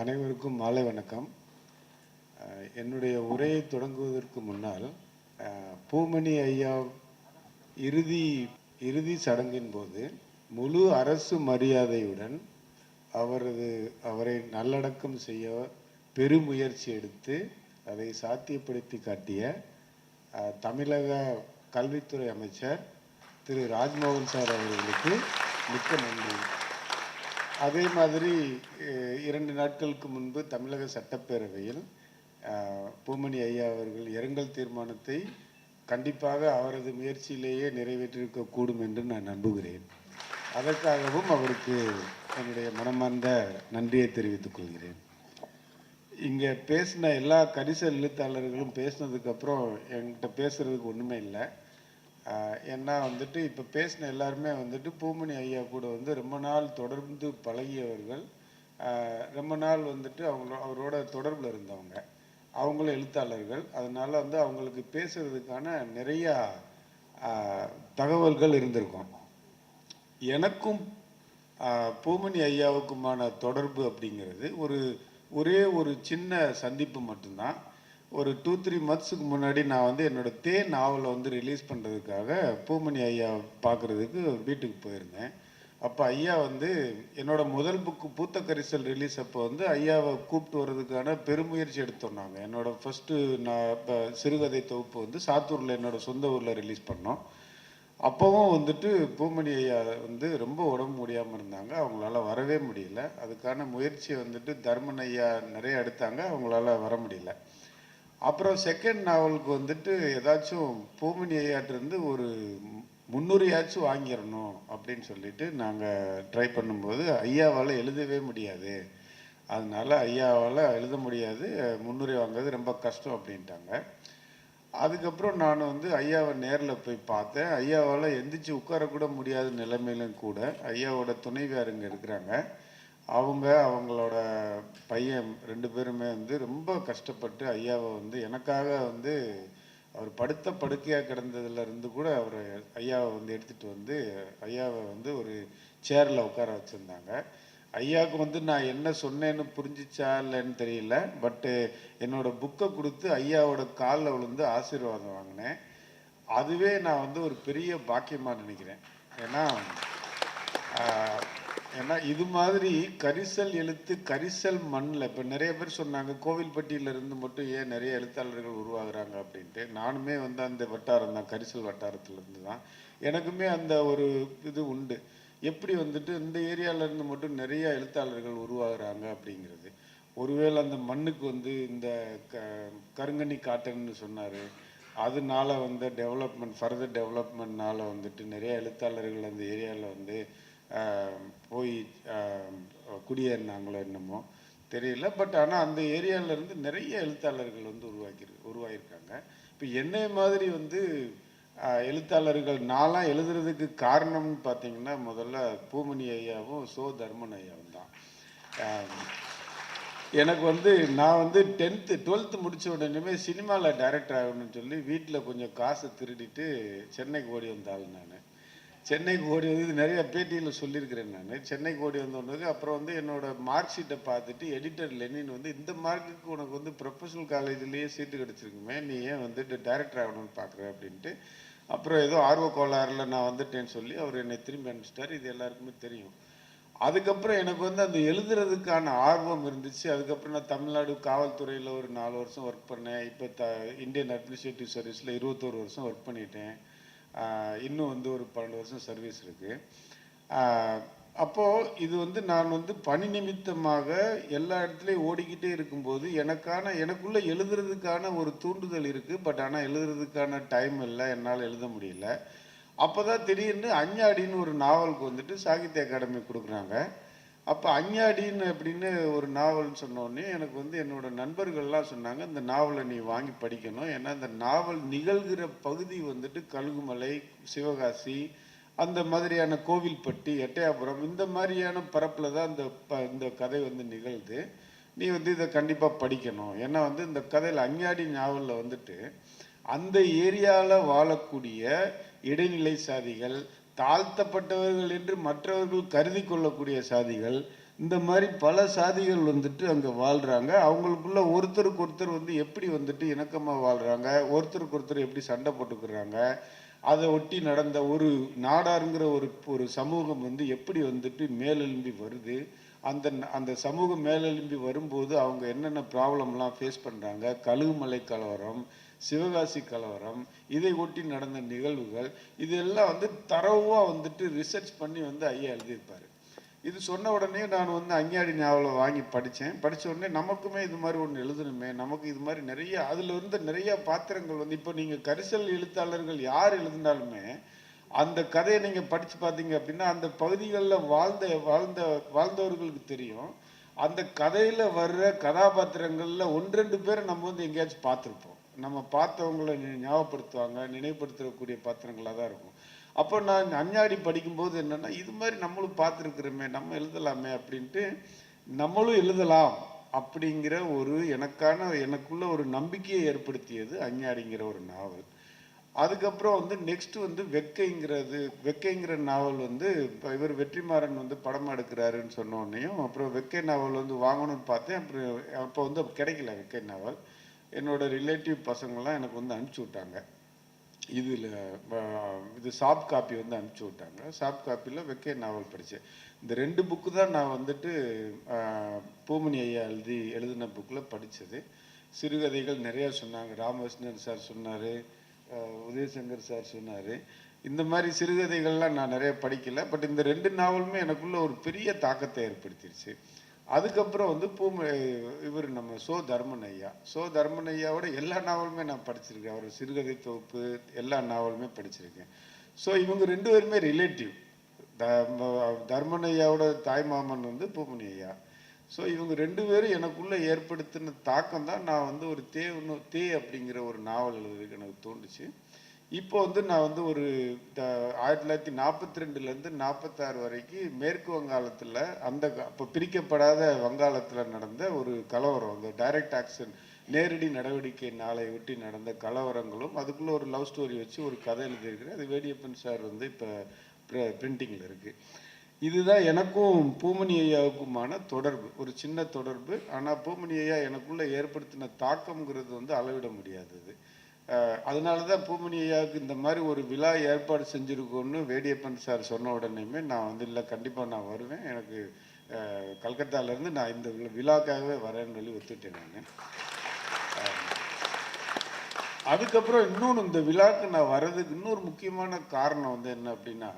அனைவருக்கும் மாலை வணக்கம். என்னுடைய உரையை தொடங்குவதற்கு முன்னால் பூமணி ஐயா இறுதி சடங்கின் போது முழு அரசு மரியாதையுடன் அவரை நல்லடக்கம் செய்ய பெருமுயற்சி எடுத்து அதை சாத்தியப்படுத்தி காட்டிய தமிழக கல்வித்துறை அமைச்சர் திரு ராஜ்மோகன் சார் அவர்களுக்கு மிக்க நன்றி. அதே மாதிரி 2 நாட்களுக்கு முன்பு தமிழக சட்டப்பேரவையில் பூமணி ஐயா அவர்கள் இரங்கல் தீர்மானத்தை கண்டிப்பாக அவரது முயற்சியிலேயே நிறைவேற்றிருக்கக்கூடும் என்று நான் நம்புகிறேன். அதற்காகவும் அவருக்கு என்னுடைய மனமார்ந்த நன்றியை தெரிவித்துக் கொள்கிறேன். இங்கே பேசின எல்லா கரிசல் எழுத்தாளர்களும் பேசினதுக்கப்புறம் என்கிட்ட பேசுகிறதுக்கு ஒன்றுமே இல்லை. ஏன்னா இப்போ பேசின எல்லாருமே பூமணி ஐயா கூட ரொம்ப நாள் தொடர்ந்து பழகியவர்கள், ரொம்ப நாள் அவரோட தொடர்பில் இருந்தவங்க, அவங்களும் எழுத்தாளர்கள். அதனால் அவங்களுக்கு பேசுறதுக்கான நிறையா தகவல்கள் இருந்திருக்கும். எனக்கும் பூமணி ஐயாவுக்குமான தொடர்பு அப்படிங்கிறது ஒரே ஒரு சின்ன சந்திப்பு மட்டும்தான். ஒரு 2-3 மந்த்ஸுக்கு முன்னாடி நான் என்னோட நாவலை ரிலீஸ் பண்ணுறதுக்காக பூமணி ஐயா பார்க்குறதுக்கு வீட்டுக்கு போயிருந்தேன். அப்போ ஐயா என்னோட முதல் புக்கு பூத்த கரிசல் ரிலீஸ் அப்போ ஐயாவை கூப்பிட்டு வர்றதுக்கான பெருமுயற்சி எடுத்தோன்னாங்க. என்னோட ஃபஸ்ட்டு நான் இப்போ சிறுகதை தொகுப்பு சாத்தூரில் என்னோட சொந்த ஊரில் ரிலீஸ் பண்ணோம். அப்போவும் பூமணி ஐயா ரொம்ப உடம்பு முடியாமல் இருந்தாங்க, அவங்களால வரவே முடியல. அதுக்கான முயற்சியை தர்மன் ஐயா நிறைய எடுத்தாங்க, அவங்களால வர முடியல. அப்புறம் செகண்ட் நாவலுக்கு ஏதாச்சும் பூமணி ஐயாட்டிருந்து ஒரு 300 வாங்கிடணும் அப்படின்னு சொல்லிட்டு நாங்கள் ட்ரை பண்ணும்போது ஐயாவால் எழுதவே முடியாது, அதனால ஐயாவால் எழுத முடியாது, 300 வாங்குறது ரொம்ப கஷ்டம் அப்படின்ட்டாங்க. அதுக்கப்புறம் நான் ஐயாவை நேரில் போய் பார்த்தேன். ஐயாவால் எந்திரிச்சு உட்காரக்கூட முடியாத நிலைமையிலும் கூட ஐயாவோட துணைவியார் இங்கே இருக்கிறாங்க. அவங்களோட பையன் 2 பேருமே ரொம்ப கஷ்டப்பட்டு ஐயாவை எனக்காக அவர் படுத்த படுக்கையாக கிடந்ததுல இருந்து கூட அவர் ஐயாவை எடுத்துகிட்டு ஐயாவை ஒரு சேரில் உட்கார வச்சுருந்தாங்க. ஐயாவுக்கு நான் என்ன சொன்னேன்னு புரிஞ்சிச்சா இல்லைன்னு தெரியல, பட்டு என்னோட புக்கை கொடுத்து ஐயாவோட காலில் விழுந்து ஆசீர்வாதம் வாங்கினேன். அதுவே நான் ஒரு பெரிய பாக்கியமாக நினைக்கிறேன். ஏன்னா இது மாதிரி கரிசல் எழுத்து கரிசல் மண்ணில் இப்போ நிறைய பேர் சொன்னாங்க கோவில்பட்டியிலிருந்து மட்டும் ஏன் நிறைய எழுத்தாளர்கள் உருவாகுறாங்க அப்படின்ட்டு. நானுமே அந்த வட்டாரம் தான், கரிசல் வட்டாரத்துலேருந்து தான். எனக்குமே அந்த ஒரு இது உண்டு, எப்படி இந்த ஏரியாவிலேருந்து மட்டும் நிறைய எழுத்தாளர்கள் உருவாகுறாங்க அப்படிங்கிறது. ஒருவேளை அந்த மண்ணுக்கு இந்த கருங்கண்ணி காட்டன்னு சொன்னார், அதனால டெவலப்மெண்ட் ஃபர்தர் டெவலப்மெண்ட்னால நிறைய எழுத்தாளர்கள் அந்த ஏரியாவில் போய் குடியேறினாங்களோ என்னமோ தெரியல. பட் ஆனால் அந்த ஏரியாவிலேருந்து நிறைய எழுத்தாளர்கள் உருவாகியிருக்காங்க. இப்போ என்னை மாதிரி எழுத்தாளர்கள் நான்லாம் எழுதுறதுக்கு காரணம்னு பார்த்தீங்கன்னா முதல்ல பூமணி ஐயாவும் தர்மன் ஐயாவும் தான். எனக்கு நான் 10th 12th முடித்த உடனே சினிமாவில் டைரக்டர் ஆகணும்னு சொல்லி வீட்டில் கொஞ்சம் காசை திருடிட்டு சென்னைக்கு ஓடி வந்தாள். நான் சென்னைக்கு ஓடி நிறைய பேட்டியில் சொல்லியிருக்கிறேன். நான் சென்னைக்கு ஓடி வந்தோன்னது அப்புறம் என்னோட மார்க் ஷீட்டை பார்த்துட்டு எடிட்டர் லெனின் இந்த மார்க்குக்கு உனக்கு ப்ரொஃபஷனல் காலேஜ்லேயே சீட்டு கிடச்சிருக்குமே, நீ ஏன் டைரக்டர் ஆகணும்னு பார்க்குற அப்படின்ட்டு. அப்புறம் ஏதோ ஆர்வ கோளாறில் நான் வந்துட்டேன்னு சொல்லி அவர் என்னை திரும்பி அனுப்பிச்சிட்டார். இது எல்லாருக்குமே தெரியும். அதுக்கப்புறம் எனக்கு அந்த எழுதுறதுக்கான ஆர்வம் இருந்துச்சு. அதுக்கப்புறம் நான் தமிழ்நாடு காவல்துறையில் ஒரு 4 வருஷம் ஒர்க் பண்ணேன். இப்போ இந்தியன் அட்மினிஸ்ட்ரேட்டிவ் சர்வீஸில் 21 வருஷம் ஒர்க் பண்ணிட்டேன். இன்னும் ஒரு 12 வருஷம் சர்வீஸ் இருக்குது. அப்போது இது நான் பணி நிமித்தமாக எல்லா இடத்துலையும் ஓடிக்கிட்டே இருக்கும்போது எனக்குள்ளே எழுதுறதுக்கான ஒரு தூண்டுதல் இருக்குது. பட் ஆனால் எழுதுறதுக்கான டைம் இல்லை, என்னால் எழுத முடியல. அப்போ தான் திடீர்னு அஞ்ஞாடின்னு ஒரு நாவலுக்கு சாகித்ய அகாடமி கொடுக்குறாங்க. அப்போ அஞ்ஞாடின்னு அப்படின்னு ஒரு நாவல்னு சொன்னோடனே எனக்கு என்னோட நண்பர்கள்லாம் சொன்னாங்க, இந்த நாவலை நீ வாங்கி படிக்கணும். ஏன்னா இந்த நாவல் நிகழ்கிற பகுதி கழுகுமலை, சிவகாசி, அந்த மாதிரியான கோவில்பட்டி, எட்டயாபுரம், இந்த மாதிரியான பரப்பில் தான் இந்த கதை நிகழ்து. நீ இதை கண்டிப்பாக படிக்கணும். ஏன்னா இந்த கதையில் அஞ்ஞாடி நாவலில் அந்த ஏரியாவில் வாழக்கூடிய இடைநிலை சாதிகள், தாழ்த்தப்பட்டவர்கள் என்று மற்றவர்கள் கருதி கொள்ளக்கூடிய சாதிகள், இந்த மாதிரி பல சாதிகள் வந்துட்டு அங்கே வாழ்கிறாங்க. அவங்களுக்குள்ள ஒருத்தருக்கு ஒருத்தர் வந்து எப்படி வந்துட்டு இணக்கமாக வாழ்கிறாங்க, ஒருத்தருக்கு ஒருத்தர் எப்படி சண்டை போட்டுக்கிறாங்க, அதை ஒட்டி நடந்த ஒரு நாடாருங்கிற ஒரு ஒரு சமூகம் வந்து எப்படி வந்துட்டு மேலெழும்பி வருது, அந்த அந்த சமூகம் மேலெழும்பி வரும்போது அவங்க என்னென்ன ப்ராப்ளம்லாம் ஃபேஸ் பண்ணுறாங்க, கழுகுமலை கலவரம், சிவகாசி கலவரம், இதை ஒட்டி நடந்த நிகழ்வுகள், இதெல்லாம் வந்து தரவாக வந்துட்டு ரிசர்ச் பண்ணி வந்து ஐயா எழுதியிருப்பார். இது சொன்ன உடனே நான் வந்து அஞ்ஞாடி நாவலை வாங்கி படித்தேன். படித்த உடனே நமக்குமே இது மாதிரி ஒன்று எழுதணுமே, நமக்கு இது மாதிரி நிறைய அதில் இருந்து நிறைய பாத்திரங்கள் வந்து இப்போ நீங்கள் கரிசல் எழுத்தாளர்கள் யார் எழுதினாலுமே அந்த கதையை நீங்கள் படித்து பார்த்தீங்க அப்படின்னா அந்த பகுதிகளில் வாழ்ந்தவர்களுக்கு தெரியும். அந்த கதையில் வர்ற கதாபாத்திரங்களில் ஒன்று ரெண்டு பேரை நம்ம வந்து எங்கேயாச்சும் பார்த்துருப்போம். நம்ம பார்த்தவங்களை ஞாபகப்படுத்துவாங்க, நினைவுபடுத்தக்கூடிய பாத்திரங்களாக தான் இருக்கும். அப்போ நான் அஞ்ஞாடி படிக்கும்போது என்னென்னா இது மாதிரி நம்மளும் பார்த்துருக்குறோமே, நம்ம எழுதலாமே அப்படின்ட்டு நம்மளும் எழுதலாம் அப்படிங்கிற ஒரு எனக்குள்ள ஒரு நம்பிக்கையை ஏற்படுத்தியது அஞ்ஞாடிங்கிற ஒரு நாவல். அதுக்கப்புறம் வந்து நெக்ஸ்ட் வந்து வெக்கைங்கிற நாவல் வந்து இப்போ இவர் வெற்றிமாறன் வந்து படமாக எடுக்கிறாருன்னு சொன்ன உடனேயும் அப்புறம் வெக்கை நாவல் வந்து வாங்கணும்னு பார்த்தேன். அப்புறம் அப்போ வந்து கிடைக்கல வெக்கை நாவல். என்னோட ரிலேட்டிவ் பசங்கள்லாம் எனக்கு வந்து அனுப்பிச்சி விட்டாங்க. இது சாஃப்ட் காப்பி வந்து அனுப்பிச்சி விட்டாங்க. சாஃப்ட் காப்பியில் வெக்கை நாவல் படித்தேன். இந்த 2 புக்கு தான் நான் வந்துட்டு பூமணி ஐயா எழுதின புக்கில் படித்தது. சிறுகதைகள் நிறையா சொன்னாங்க. ராமகிருஷ்ணன் சார் சொன்னார், உதயசங்கர் சார் சொன்னார். இந்த மாதிரி சிறுகதைகள்லாம் நான் நிறைய படிக்கலை. பட் இந்த 2 நாவலுமே எனக்குள்ள ஒரு பெரிய தாக்கத்தை ஏற்படுத்திடுச்சு. அதுக்கப்புறம் வந்து இவர் நம்ம சோ தர்மன் ஐயாவோட எல்லா நாவலுமே நான் படிச்சிருக்கேன். அவர் சிறுகதை தொகுப்பு எல்லா நாவலுமே படிச்சிருக்கேன். ஸோ இவங்க 2 பேருமே ரிலேட்டிவ். தர்மன் ஐயாவோட தாய்மாமன் வந்து பூமணி ஐயா. ஸோ இவங்க 2 பேரும் எனக்குள்ளே ஏற்படுத்தின தாக்கம் தான் நான் வந்து ஒரு தே அப்படிங்கிற ஒரு நாவல் எழுதுறதுக்கு எனக்கு தோணுச்சு. இப்போ வந்து நான் வந்து ஒரு 1942லேருந்து 46 வரைக்கும் மேற்கு வங்காளத்தில் அப்போ பிரிக்கப்படாத வங்காளத்தில் நடந்த ஒரு கலவரம், அந்த டைரக்ட் ஆக்ஷன் நேரடி நடவடிக்கை நாளை ஒட்டி நடந்த கலவரங்களும் அதுக்குள்ளே ஒரு லவ் ஸ்டோரி வச்சு ஒரு கதை எழுதியிருக்கிறேன். அது வேடியப்பன் சார் வந்து இப்போ பிரிண்டிங்கில் இருக்குது. இதுதான் எனக்கும் பூமணி ஐயாவுக்குமான தொடர்பு, ஒரு சின்ன தொடர்பு. ஆனால் பூமணி ஐயா எனக்குள்ளே ஏற்படுத்தின தாக்கம்ங்கிறது வந்து அளவிட முடியாதது. அதனால தான் பூமணி ஐயாவுக்கு இந்த மாதிரி ஒரு விழா ஏற்பாடு செஞ்சுருக்கோன்னு வேடியப்பன் சார் சொன்ன உடனேயுமே நான் வந்து இல்லை கண்டிப்பாக நான் வருவேன், எனக்கு கல்கத்தாலேருந்து நான் இந்த விழாக்காகவே வரேன்னு சொல்லி ஒத்துட்டேன் நான். அதுக்கப்புறம் இன்னொன்று இந்த விழாவுக்கு நான் வர்றதுக்கு இன்னொரு முக்கியமான காரணம் வந்து என்ன அப்படின்னா,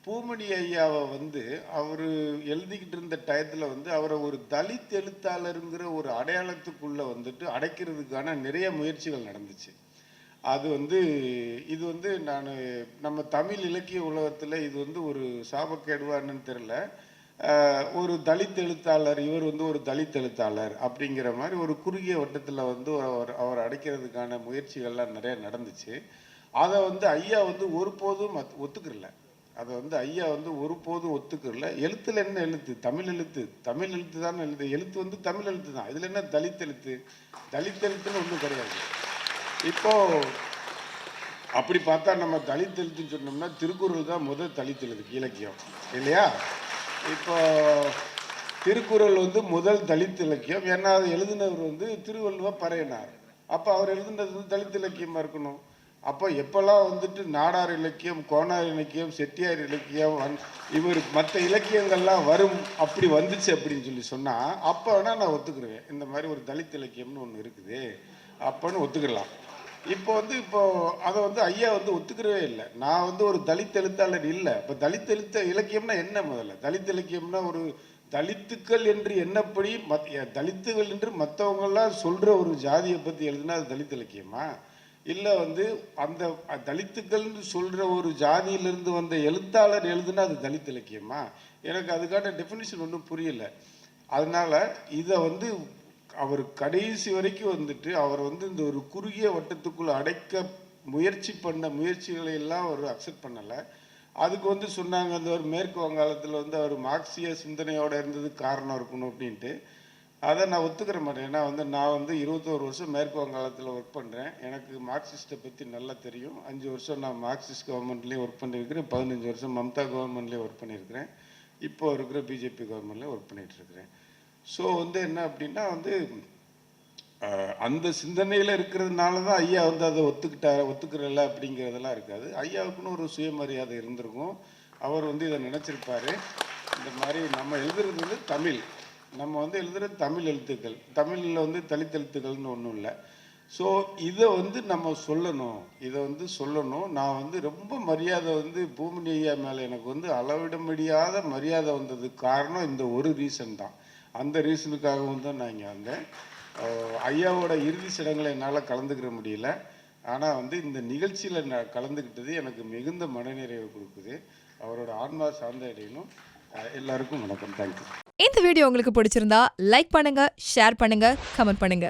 பூமணி ஐயாவை வந்து அவர் எழுதிக்கிட்டு இருந்த டயத்தில் வந்து அவரை ஒரு தலித் எழுத்தாளருங்கிற ஒரு அடையாளத்துக்குள்ளே வந்துட்டு அடைக்கிறதுக்கான நிறைய முயற்சிகள் நடந்துச்சு. இது வந்து நம்ம தமிழ் இலக்கிய உலகத்தில் இது வந்து ஒரு சாபக்கேடுவான்னு தெரில. ஒரு தலித் எழுத்தாளர், இவர் வந்து ஒரு தலித் எழுத்தாளர் அப்படிங்கிற மாதிரி ஒரு குறுகிய வட்டத்தில் வந்து அவர் அடைக்கிறதுக்கான முயற்சிகள்லாம் நிறைய நடந்துச்சு. அதை வந்து ஐயா வந்து ஒருபோதும் ஒத்துக்கிறல. அதை வந்து ஐயா வந்து ஒருபோதும் ஒத்துக்கிறல. எழுத்துல என்ன எழுத்து? தமிழ் எழுத்து தான் எழுத்து வந்து தமிழ் எழுத்து தான். இதில் என்ன தலித் எழுத்துன்னு ஒன்றும் கிடையாது. இப்போ அப்படி பார்த்தா நம்ம தலித் எழுத்துன்னு சொன்னோம்னா திருக்குறள் தான் முதல் தலித் எழுத்து இலக்கியம் இல்லையா? இப்போ திருக்குறள் வந்து முதல் தலித் இலக்கியம். ஏன்னா அதை எழுதினவர் வந்து திருவள்ளுவ பறையனார். அப்போ அவர் எழுதினது வந்து தலித் இலக்கியமாக இருக்கணும். அப்போ எப்போல்லாம் வந்துட்டு நாடார் இலக்கியம், கோனார் இலக்கியம், செட்டியார் இலக்கியம், இவர் மற்ற இலக்கியங்கள்லாம் வரும் அப்படி வந்துச்சு அப்படின்னு சொல்லி சொன்னால் அப்போ வேணால் நான் ஒத்துக்குருவேன். இந்த மாதிரி ஒரு தலித் இலக்கியம்னு ஒன்று இருக்குது அப்போன்னு ஒத்துக்கலாம். இப்போ அதை வந்து ஐயா வந்து ஒத்துக்கிறவே இல்லை. நான் வந்து ஒரு தலித் எழுத்தாளர் இல்லை. இப்போ தலித் இலக்கியம்னா என்ன? முதல்ல தலித் இலக்கியம்னா ஒரு தலித்துக்கள் என்று என்னப்படி தலித்துகள் என்று மற்றவங்கெல்லாம் சொல்கிற ஒரு ஜாதியை பற்றி எழுதுனா அது தலித் இலக்கியமா? இல்லை வந்து அந்த தலித்துக்கள்னு சொல்கிற ஒரு ஜாதியிலிருந்து வந்த எழுத்தாளர் எழுதுனா அது தலித் இலக்கியமா? எனக்கு அதுக்கான டெஃபினிஷன் ஒன்றும் புரியல. அதனால் இதை வந்து அவர் கடைசி வரைக்கும் வந்துட்டு அவர் வந்து இந்த ஒரு குறுகிய வட்டத்துக்குள்ள அடைக்க முயற்சி பண்ண முயற்சிகளை எல்லாம் அவர் அக்செப்ட் பண்ணலை. அதுக்கு வந்து சொன்னாங்க அந்த ஒரு மேற்கு வங்காளத்தில் வந்து அவர் மார்க்சிய சிந்தனையோடு இருந்தது காரணம் இருக்கணும் அப்படின்ட்டு. அதை நான் ஒத்துக்கிற மாட்டேன். ஏன்னா வந்து நான் வந்து 21 வருஷம் மேற்கு வங்காளத்தில் ஒர்க் பண்ணுறேன். எனக்கு மார்க்சிஸ்ட்டை பற்றி நல்லா தெரியும். 5 வருஷம் நான் மார்க்சிஸ்ட் கவர்மெண்ட்லேயும் ஒர்க் பண்ணியிருக்கிறேன். 15 வருஷம் மம்தா கவர்மெண்ட்லேயும் ஒர்க் பண்ணியிருக்கிறேன். இப்போ இருக்கிற பிஜேபி கவர்மெண்ட்டில் ஒர்க் பண்ணிகிட்ருக்கிறேன். ஸோ வந்து என்ன அப்படின்னா வந்து அந்த சிந்தனையில் இருக்கிறதுனால தான் ஐயா வந்து அதை ஒத்துக்கிறல அப்படிங்கிறதெல்லாம் இருக்காது. ஐயாவுக்குன்னு ஒரு சுயமரியாதை இருந்திருக்கும். அவர் வந்து இதை நினச்சிருப்பார். இந்த மாதிரி நம்ம எழுதுறது வந்து தமிழ், நம்ம வந்து எழுதுறது தமிழ் எழுத்துக்கள், தமிழில் வந்து தலித் எழுத்துக்கள்னு ஒன்றும் இல்லை. ஸோ இதை வந்து நம்ம சொல்லணும். நான் வந்து ரொம்ப மரியாதை வந்து பூமணி ஐயா மேலே எனக்கு வந்து அளவிட முடியாத மரியாதை வந்ததுக்கு காரணம் இந்த ஒரு ரீசன் தான். அந்த ரீசனுக்காகவும் தான் நான் இங்கே வந்தேன். ஐயாவோட இறுதி சடங்குல என்னால் கலந்துக்கிற முடியல. ஆனால் வந்து இந்த நிகழ்ச்சியில் நான் கலந்துக்கிட்டது எனக்கு மிகுந்த மனநிறைவு கொடுக்குது. அவரோட ஆன்மா சார்ந்த இடையிலும் எல்லாருக்கும் வணக்கம். தேங்க்யூ. இந்த வீடியோ உங்களுக்கு பிடிச்சிருந்தா லைக் பண்ணுங்க, ஷேர் பண்ணுங்க, கமெண்ட் பண்ணுங்க.